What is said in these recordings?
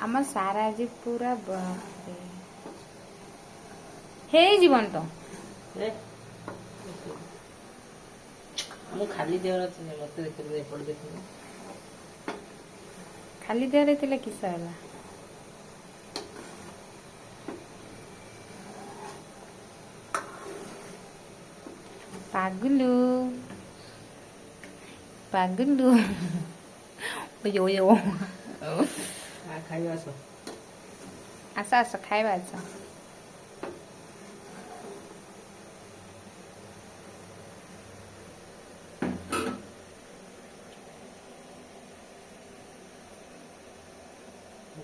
आम सारा आज पूरा हे जीवन तो ମୁଁ ଖାଲି ଦେହରେ ଅଛି ମତେ ଦେଖିଲେ ଏପଟେ ଦେଖିଲେ खाली देह थे किस है पागलू पागलू यो यो ଖାଇବା ଆସ आस आस खाइबा आस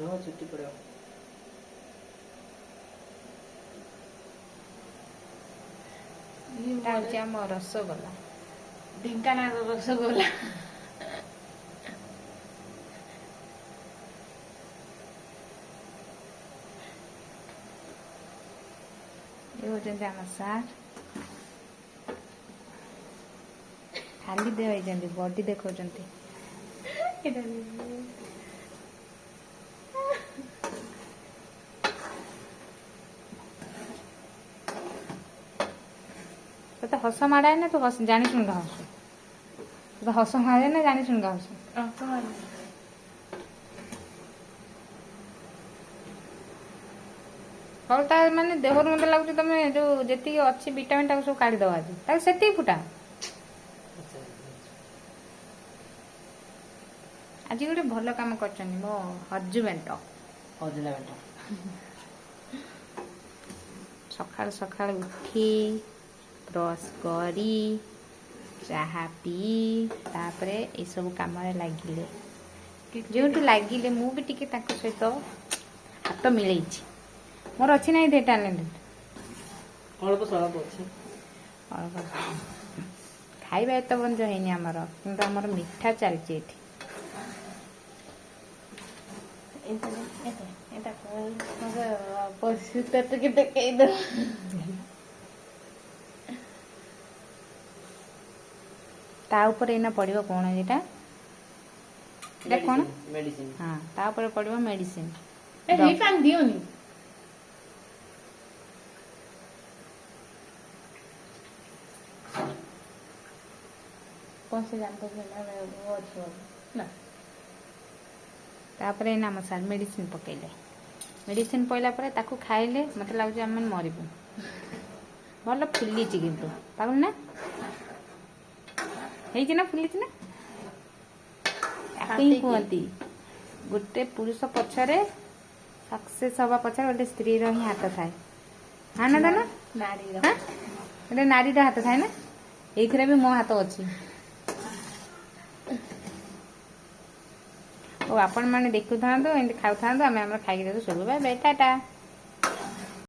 ରହ ଛୁଟି ପଡ଼ିବ ये आम रसगोला ढेंकानाल रसगोला ये होचंदी आम सार खाली देह होइचंदी बॉडी देखौचंदी तो हस मारे ना तू हस जानी सुन का हस तो हस मारे ना जानी सुन का हस फलता माने देहर मत लगुच तुम जो जी अच्छी विटामिन टाक सब काढ़ी दवा आज से फुटा आज गोटे भल कम कर मो हजबैंड सकाल सकाल उठी ब्रश करी चाहा पी तापरे ये सब कम लगिले जो लगिले मु भी टिके सहित हाथ मिले मोर अच्छी ना ये टैलेंट ଅଳ୍ପ ସ୍ୱଳ୍ପ ଅଛି खाଇବା एत बंज है आमर कि आमर मिठा चलती पशुता तो देखई दो ता ऊपर एना पड़िबो कोन एटा एटा कोन मेडिसिन हां ता ऊपर पड़िबो मेडिसिन ए हे पान दियोनी कौन से जानते हैं ना वो अच्छा ना तापर एना मसाल मेडिसिन पकेले मेडिसिन पइला परे ताकू खाइले मते लागु हम मरिबो भल फुली छि किंतु पागल ना हेइ छि ना फुली छि ना आकई कोंती गुटे पुरुष पछरे सक्सेस हवा पछरे गोटे स्त्री रो ही हाथ थाए हां ना दाना नारी रो हां गोटे नारी रो हाथ थाए ना एइथरे भी मो हाथ अछि ओ आपण माने देखु थांदो एंड खाउ थांदो आमे हमर खाइ के देतो सब बाय बाय टाटा।